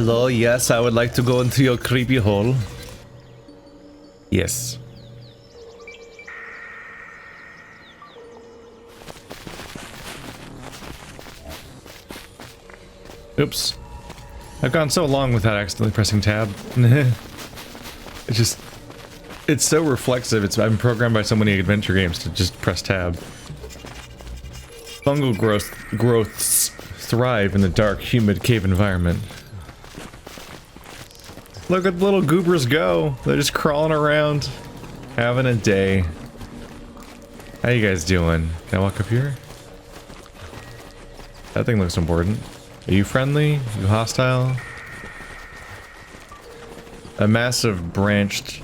Hello, yes, I would like to go into your creepy hole. Yes. Oops. I've gone so long without accidentally pressing tab. It's so reflexive. I'm programmed by so many adventure games to just press tab. Fungal growths thrive in the dark, humid cave environment. Look at the little goobers go. They're just crawling around, having a day. How you guys doing? Can I walk up here? That thing looks important. Are you friendly? You hostile? A massive branched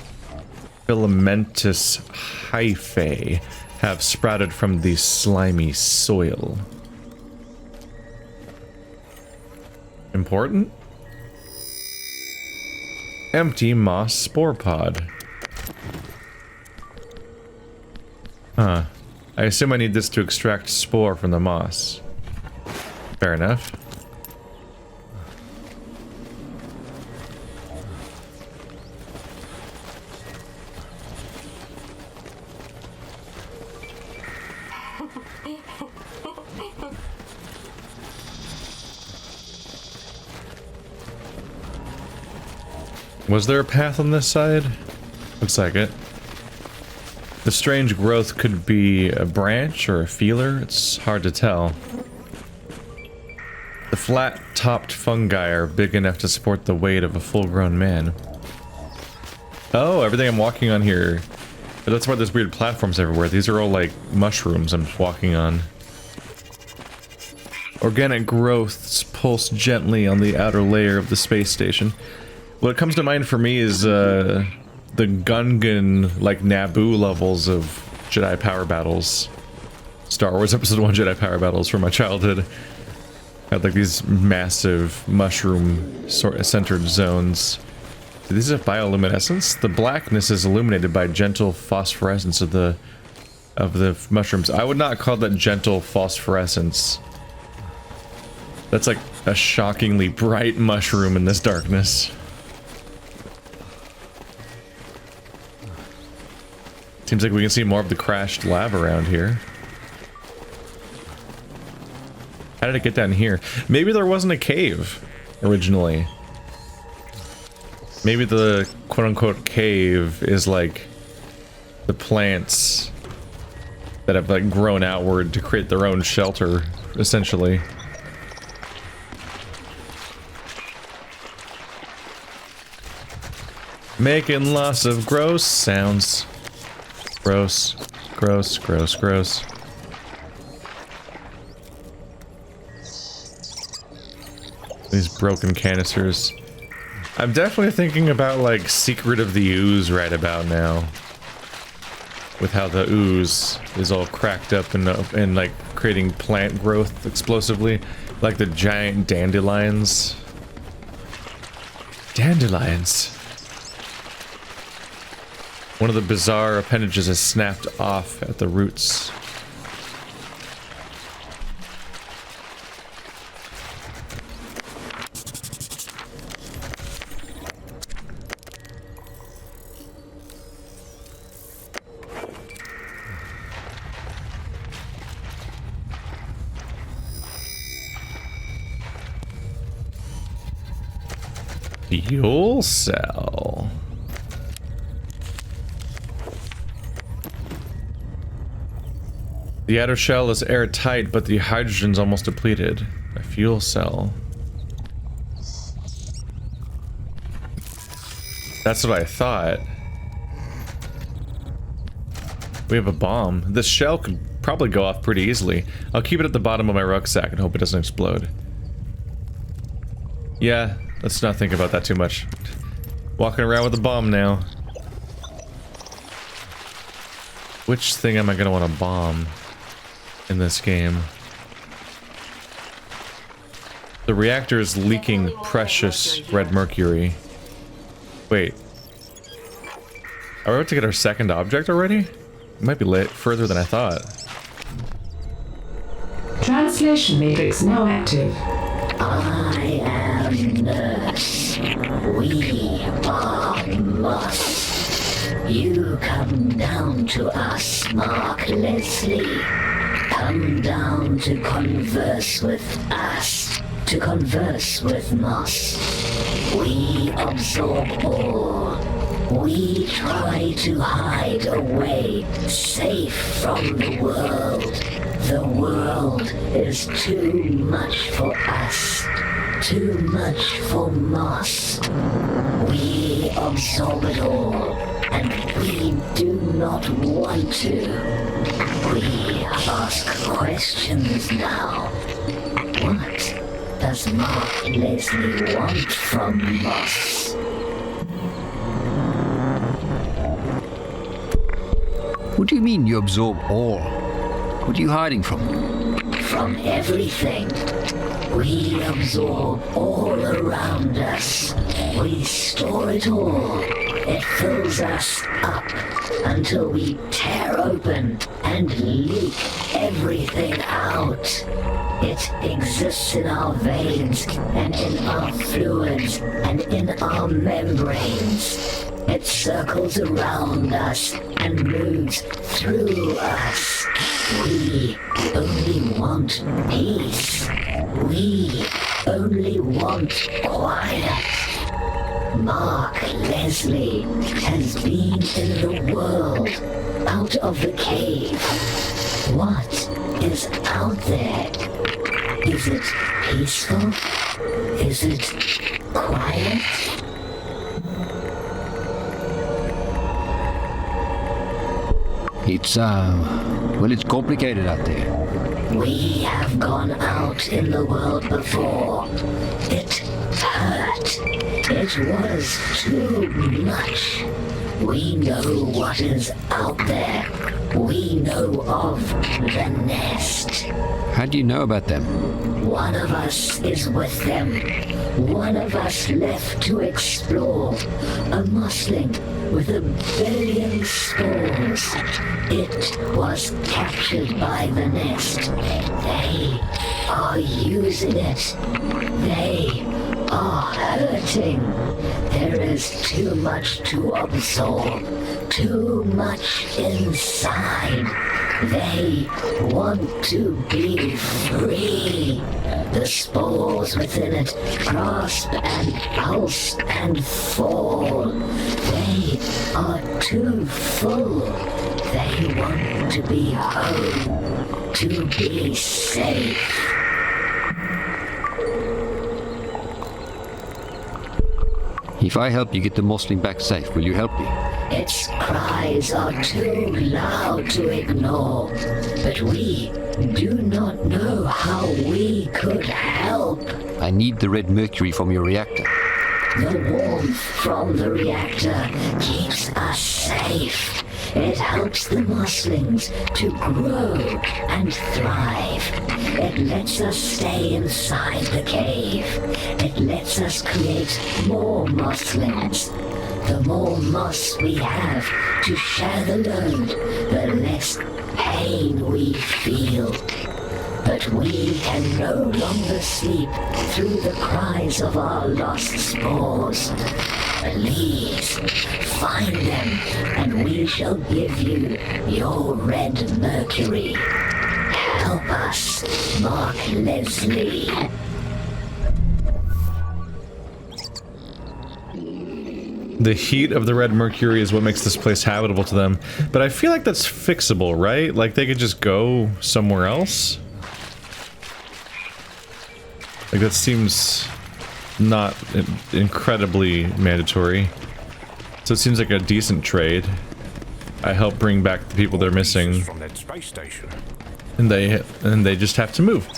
filamentous hyphae have sprouted from the slimy soil. Important? Empty moss spore pod. Huh. I assume I need this to extract spore from the moss. Fair enough. Was there a path on this side? Looks like it. The strange growth could be a branch or a feeler. It's hard to tell. The flat-topped fungi are big enough to support the weight of a full-grown man. Oh, everything I'm walking on here. But that's why there's weird platforms everywhere. These are all like mushrooms I'm walking on. Organic growths pulse gently on the outer layer of the space station. What comes to mind for me is the Gungan, like Naboo levels of Jedi power battles. Star Wars Episode 1 Jedi power battles from my childhood. Had like these massive mushroom centered zones. These are bioluminescence. The blackness is illuminated by gentle phosphorescence of the mushrooms. I would not call that gentle phosphorescence. That's like a shockingly bright mushroom in this darkness. Seems like we can see more of the crashed lab around here. How did it get down here? Maybe there wasn't a cave originally. Maybe the quote-unquote cave is like the plants that have like grown outward to create their own shelter, essentially. Making lots of gross sounds. Gross, gross, gross, gross. These broken canisters. I'm definitely thinking about like Secret of the Ooze right about now. With how the ooze is all cracked up and like creating plant growth explosively. Like the giant dandelions. Dandelions. One of the bizarre appendages is snapped off at the roots. Fuel cell. The outer shell is airtight, but the hydrogen's almost depleted. A fuel cell. That's what I thought. We have a bomb. This shell could probably go off pretty easily. I'll keep it at the bottom of my rucksack and hope it doesn't explode. Yeah, let's not think about that too much. Walking around with a bomb now. Which thing am I gonna want to bomb in this game? The reactor is leaking precious red mercury. Wait. Are we about to get our second object already? It might be lit further than I thought. Translation matrix now active. I am nurse. We are moss. You come down to us, Mark Leslie. Come down to converse with us, to converse with moss. We absorb all. We try to hide away, safe from the world. The world is too much for us, too much for moss. We absorb it all, and we do not want to. We ask questions now. What does Mark Leslie want from moss? What do you mean you absorb all? What are you hiding from? From everything. We absorb all around us. We store it all. It fills us up until we tear open and leak everything out. It exists in our veins and in our fluids and in our membranes. It circles around us and moves through us. We only want peace. We only want quiet. Mark Leslie has been in the world, out of the cave. What is out there? Is it peaceful? Is it quiet? It's complicated out there. We have gone out in the world before. It hurt. It was too much. We know what is out there. We know of the nest. How do you know about them? One of us is with them. One of us left to explore. A mossling with 1 billion spores. It was captured by the nest. They are using it. They are hurting. There is too much to absorb. Too much inside. They want to be free. The spores within it grasp and pulse and fall. They are too full. They want to be home, to be safe. If I help you get the mossling back safe, will you help me? Its cries are too loud to ignore, but we do not know how we could help. I need the red mercury from your reactor. The warmth from the reactor keeps us safe. It helps the mosslings to grow and thrive. It lets us stay inside the cave. It lets us create more mosslings. The more moss we have to share the load, the less pain we feel. But we can no longer sleep through the cries of our lost spores. Please, find them, and we shall give you your red mercury. Help us, Mark Leslie. The heat of the red mercury is what makes this place habitable to them, but I feel like that's fixable, right? Like they could just go somewhere else? Like that seems not incredibly mandatory. So it seems like a decent trade. I help bring back the people they're missing. From that space station. And they just have to move.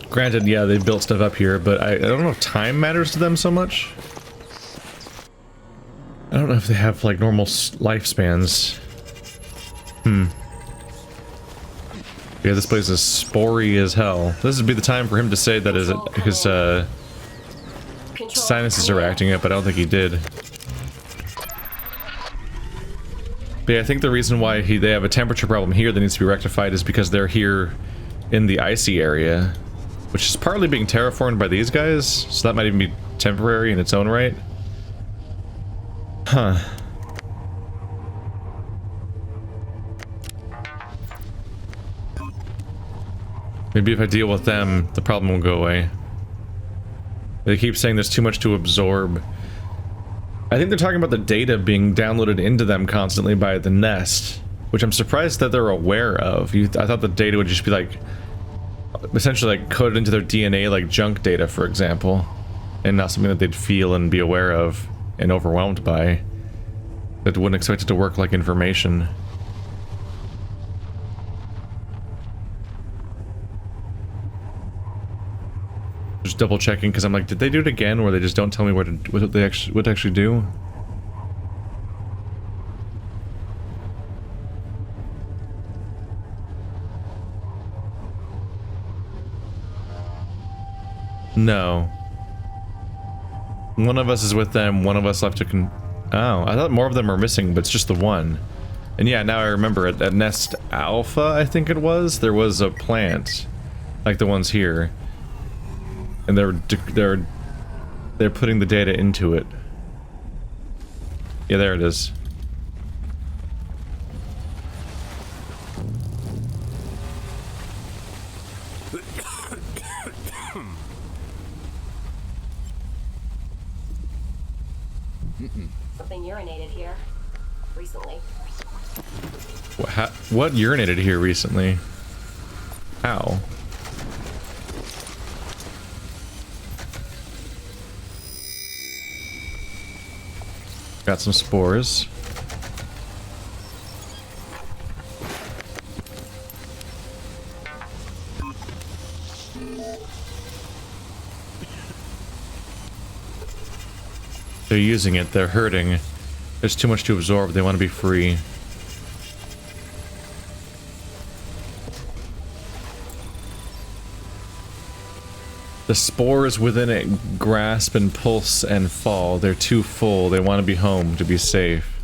Granted, yeah, they built stuff up here, but I don't know if time matters to them so much. I don't know if they have like normal lifespans. Yeah, this place is spory as hell. This would be the time for him to say that his sinuses are acting up, but I don't think he did. But yeah, I think the reason why they have a temperature problem here that needs to be rectified is because they're here in the icy area. which is partly being terraformed by these guys, so that might even be temporary in its own right. Huh. Maybe if I deal with them, the problem will go away. They keep saying there's too much to absorb. I think they're talking about the data being downloaded into them constantly by the nest, which I'm surprised that they're aware of. I thought the data would just be like, essentially like coded into their DNA like junk data, for example, and not something that they'd feel and be aware of and overwhelmed by. That wouldn't expect it to work like information. Just double checking because I'm like, did they do it again, or they just don't tell me what they actually do? No. One of us is with them. One of us left to oh, I thought more of them were missing, but it's just the one. And yeah, now I remember it. At Nest Alpha, I think it was, there was a plant, like the ones here. And they're putting the data into it. Yeah, there it is. Something urinated here recently. What urinated here recently? How? Got some spores. They're using it, they're hurting. There's too much to absorb, they want to be free. The spores within it grasp and pulse and fall. They're too full. They want to be home to be safe.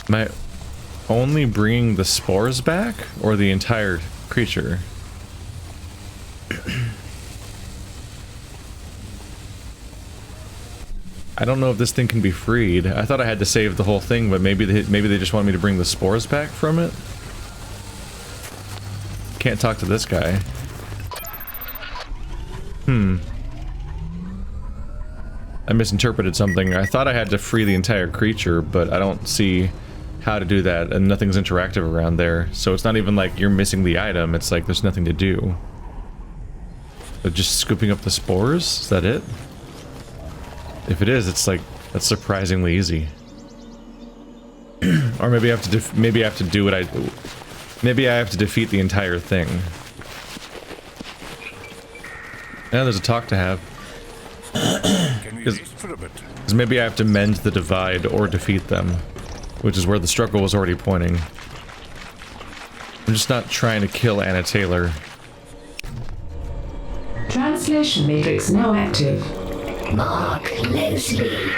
Am I only bringing the spores back, or the entire creature? I don't know if this thing can be freed. I thought I had to save the whole thing, but maybe they just want me to bring the spores back from it? Can't talk to this guy. I misinterpreted something. I thought I had to free the entire creature, but I don't see how to do that, and nothing's interactive around there. So it's not even like you're missing the item, it's like there's nothing to do. But just scooping up the spores? Is that it? If it is, it's like, that's surprisingly easy. Or maybe I have to maybe I have to do what I maybe I have to defeat the entire thing. Yeah, there's a talk to have. Because maybe I have to mend the divide or defeat them, which is where the struggle was already pointing. I'm just not trying to kill Anna Taylor. Translation matrix now active. Mark Leslie,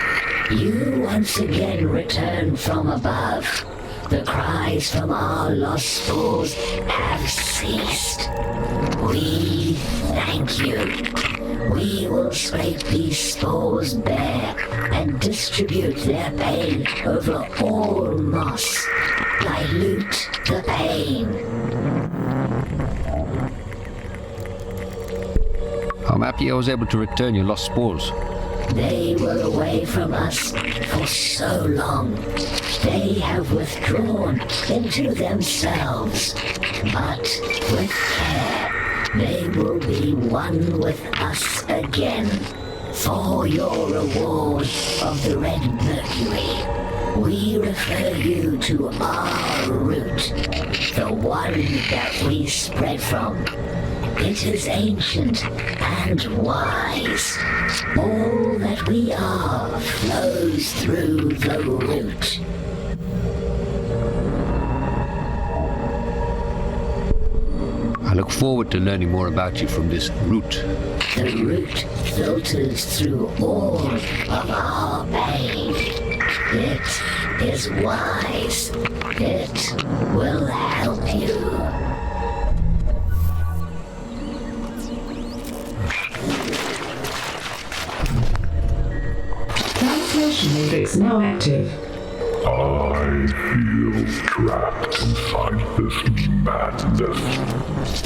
you once again return from above. The cries from our lost spores have ceased. We thank you. We will scrape these spores bare and distribute their pain over all moss. Dilute the pain. I'm happy I was able to return your lost spores. They were away from us for so long. They have withdrawn into themselves. But with care, they will be one with us again. For your reward of the Red Mercury, we refer you to our route, the one that we spread from. It is ancient and wise. All that we are flows through the root. I look forward to learning more about you from this route. The root filters through all of our pain. It is wise. It will help you. Translation matrix now active. I feel trapped inside this madness.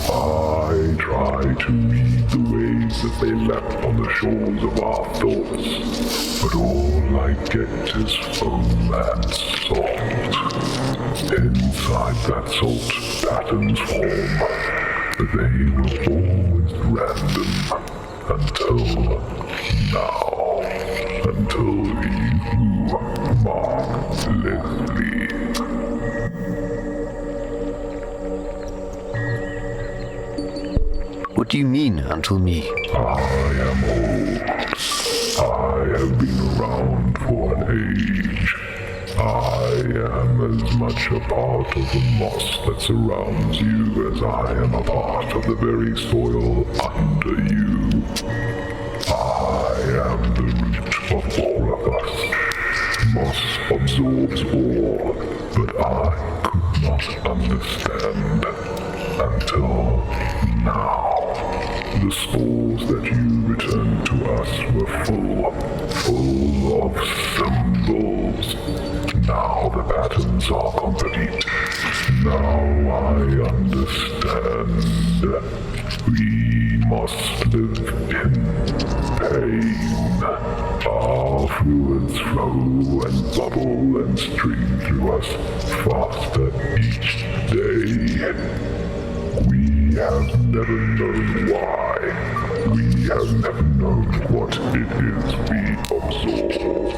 I try to read the waves as they lap on the shores of our thoughts, but all I get is foam and salt. Inside that salt, patterns form, but they were always random until now. Until you, Mark Leslie. What do you mean, until me? I am old. I have been around for an age. I am as much a part of the moss that surrounds you as I am a part of the very soil under you. I am the root of all of us. Moss absorbs all, but I could not understand until now. The spores that you returned to us were full of symbols. Now the patterns are complete. Now I understand. We must live in pain. Our fluids flow and bubble and stream through us faster each day. We have never known why. We have never known what it is we absorb.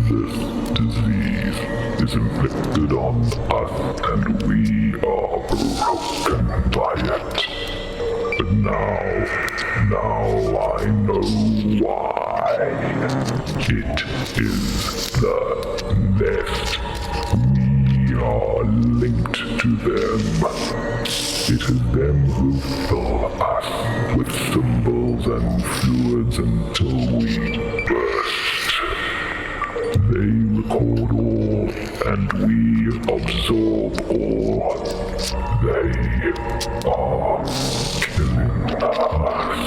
This disease is inflicted on us and we are broken by it. But now I know why. It is the nest. We are linked to them. It is them who fill us with symbols and fluids until we burst. They record all, and we absorb all. They are killing us.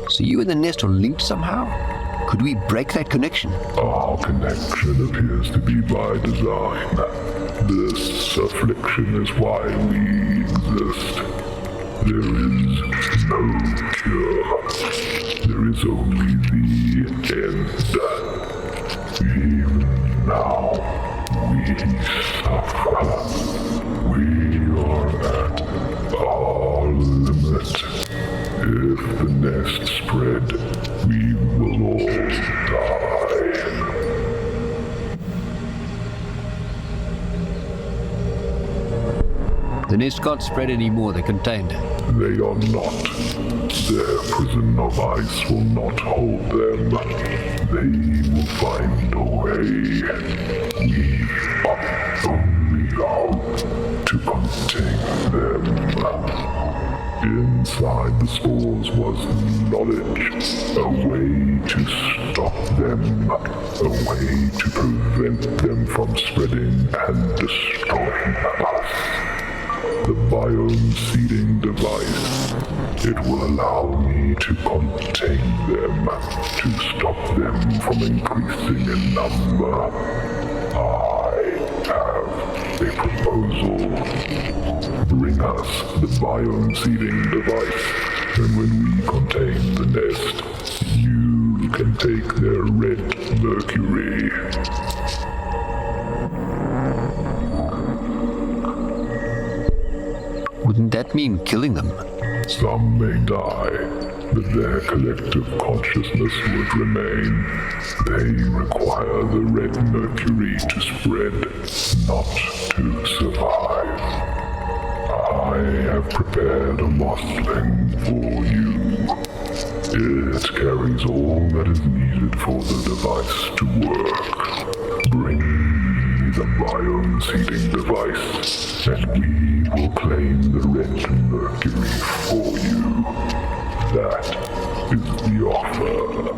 So you and the nest are linked somehow? Could we break that connection? Our connection appears to be by design. This affliction is why we exist. There is no cure. There is only the end. Even now, we suffer. We are at our limit. If the nest spread, we will all die. The nest can't spread any more, they're contained. They are not. Their prison of ice will not hold them. They will find a way. We only hope to contain them. Inside the spores was knowledge, a way to stop them, a way to prevent them from spreading and destroying us. The biome seeding device, it will allow me to contain them, to stop them from increasing in number. I have a proposal. Bring us the biome seeding device, and when we contain the nest, you can take their red mercury. Wouldn't that mean killing them? Some may die, but their collective consciousness would remain. They require the red mercury to spread, not to survive. I have prepared a mossling for you. It carries all that is needed for the device to work. Bring me the biome's heating device, and we will claim the red mercury for you. That is the offer.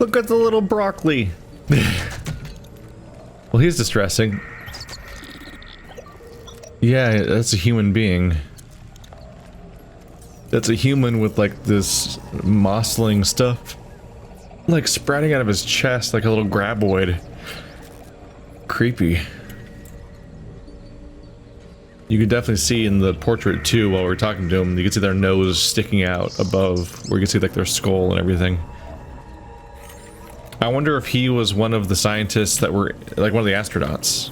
Look at the little broccoli. Well, he's distressing. Yeah, that's a human being. That's a human with like this mossling stuff like sprouting out of his chest like a little graboid. Creepy. You could definitely see in the portrait too while we're talking to him, you can see their nose sticking out above where you can see like their skull and everything. I wonder if he was one of the scientists that were like one of the astronauts.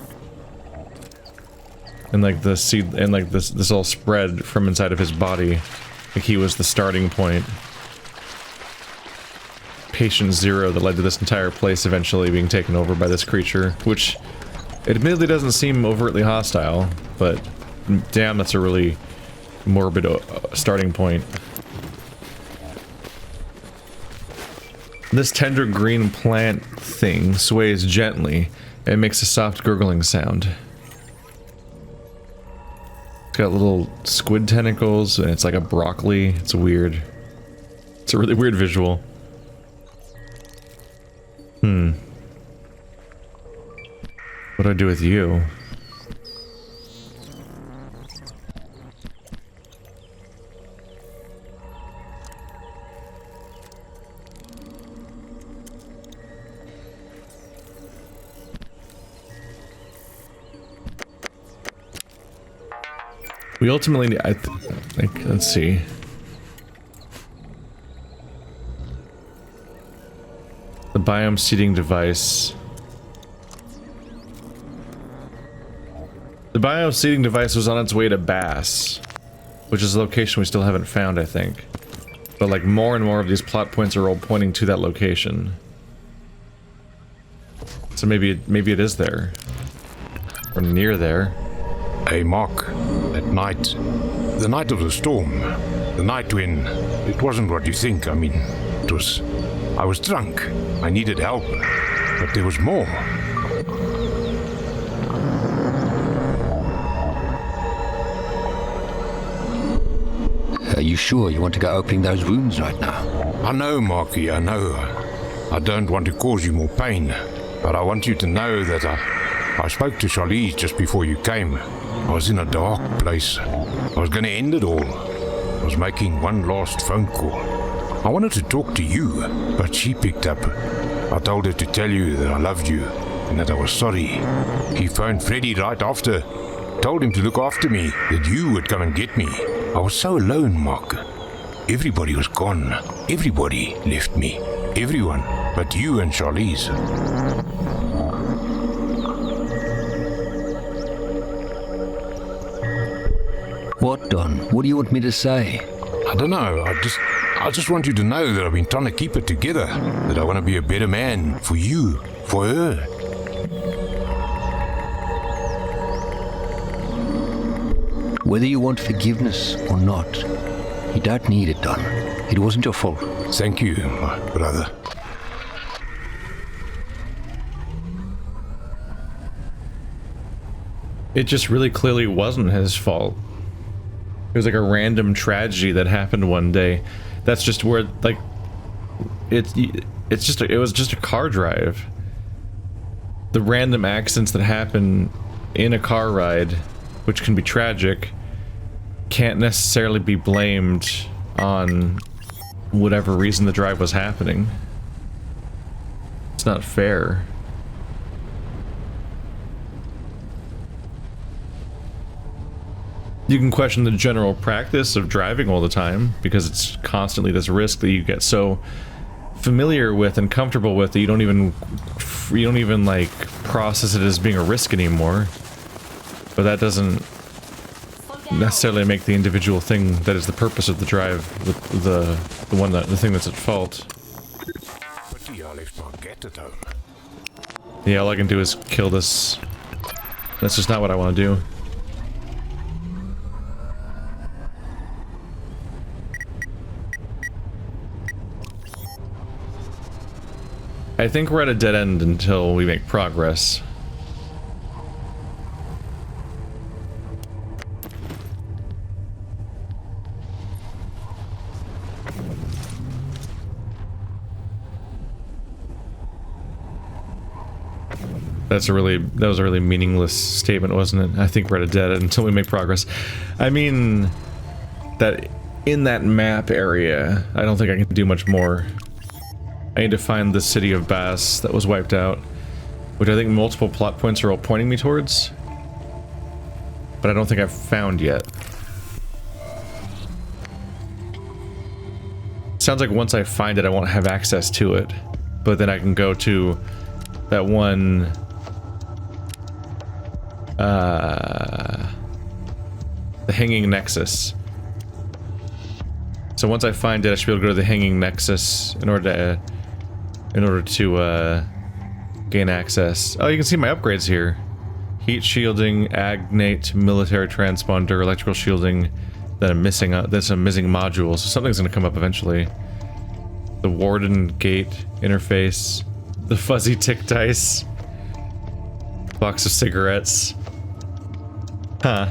And like the seed and like this all spread from inside of his body. Like he was the starting point. Patient zero that led to this entire place eventually being taken over by this creature, which admittedly doesn't seem overtly hostile, but damn, that's a really morbid starting point. This tender green plant thing sways gently and makes a soft gurgling sound. It's got little squid tentacles and it's like a broccoli. It's weird. It's a really weird visual. What do I do with you? We ultimately need, I think, let's see. The biome seeding device. The biome seeding device was on its way to Bass, which is a location we still haven't found, I think. But like more and more of these plot points are all pointing to that location. So maybe it is there. Or near there. Hey Mark, at night, the night of the storm, the night when it wasn't what you think, I mean, I was drunk, I needed help, but there was more. Are you sure you want to go opening those wounds right now? I know, Marky, I know. I don't want to cause you more pain, but I want you to know that I spoke to Charlize just before you came. I was in a dark place. I was going to end it all. I was making one last phone call. I wanted to talk to you, but she picked up. I told her to tell you that I loved you and that I was sorry. He phoned Freddy right after. Told him to look after me, that you would come and get me. I was so alone, Mark. Everybody was gone. Everybody left me. Everyone but you and Charlize. What, Don? What do you want me to say? I don't know. I just want you to know that I've been trying to keep it together. That I want to be a better man for you, for her. Whether you want forgiveness or not, you don't need it, Don. It wasn't your fault. Thank you, my brother. It just really clearly wasn't his fault. It was like a random tragedy that happened one day. That's just where, like, it was just a car drive. The random accidents that happen in a car ride, which can be tragic, can't necessarily be blamed on whatever reason the drive was happening. It's not fair. You can question the general practice of driving all the time because it's constantly this risk that you get so familiar with and comfortable with that you don't even like process it as being a risk anymore. But that doesn't necessarily make the individual thing that is the purpose of the drive the thing that's at fault. Yeah, all I can do is kill this. That's just not what I want to do. I think we're at a dead end until we make progress. That was a really meaningless statement, wasn't it? I think we're at a dead end until we make progress. I mean, that in that map area, I don't think I can do much more. I need to find the city of Bass that was wiped out, which I think multiple plot points are all pointing me towards, but I don't think I've found yet. Sounds like once I find it, I won't have access to it, but then I can go to that one... the Hanging Nexus. So once I find it, I should be able to go to the Hanging Nexus in order to gain access. Oh, you can see my upgrades here. Heat shielding, agnate, military transponder, electrical shielding. Then I'm missing there's some missing modules. So something's gonna come up eventually. The Warden Gate interface, the fuzzy tick dice, box of cigarettes. Huh.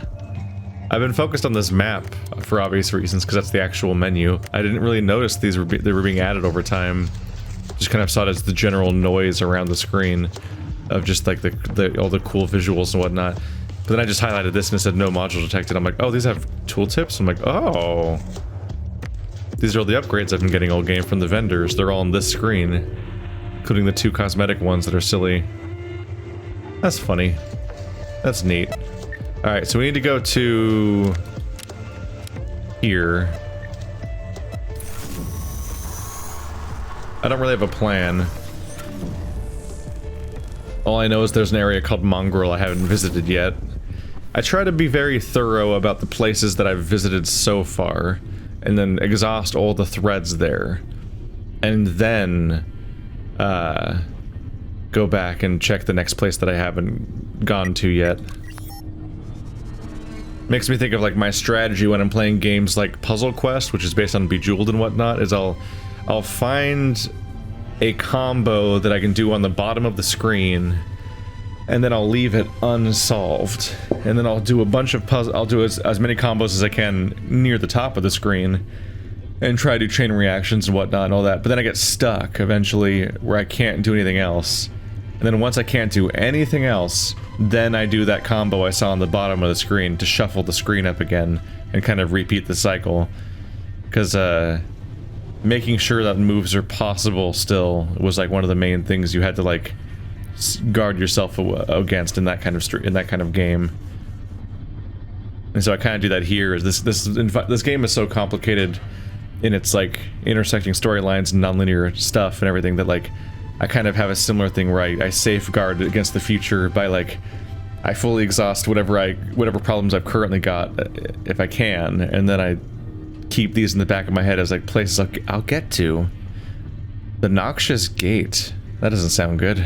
I've been focused on this map for obvious reasons, because that's the actual menu. I didn't really notice they were being added over time. Just kind of saw it as the general noise around the screen of just like all the cool visuals and whatnot. But then I just highlighted this and it said no module detected. I'm like, oh, these have tooltips? I'm like, oh. These are all the upgrades I've been getting all game from the vendors. They're all on this screen, including the 2 cosmetic ones that are silly. That's funny. That's neat. Alright, so we need to go to... here. I don't really have a plan. All I know is there's an area called Mongrel I haven't visited yet. I try to be very thorough about the places that I've visited so far, and then exhaust all the threads there. And then, go back and check the next place that I haven't gone to yet. Makes me think of like my strategy when I'm playing games like Puzzle Quest, which is based on Bejeweled and whatnot, is I'll find a combo that I can do on the bottom of the screen, and then I'll leave it unsolved. And then I'll do a bunch of puzzles, I'll do as many combos as I can near the top of the screen, and try to do chain reactions and whatnot and all that, but then I get stuck eventually where I can't do anything else. And then once I can't do anything else, then I do that combo I saw on the bottom of the screen to shuffle the screen up again and kind of repeat the cycle. Because making sure that moves are possible still was like one of the main things you had to like guard yourself against in that kind of game. And so I kind of do that here. Is this game is so complicated in its like intersecting storylines and nonlinear stuff and everything that like I kind of have a similar thing where I safeguard against the future by like I fully exhaust whatever problems I've currently got if I can, and then I keep these in the back of my head as like places I'll get to. The Noxious Gate. That doesn't sound good.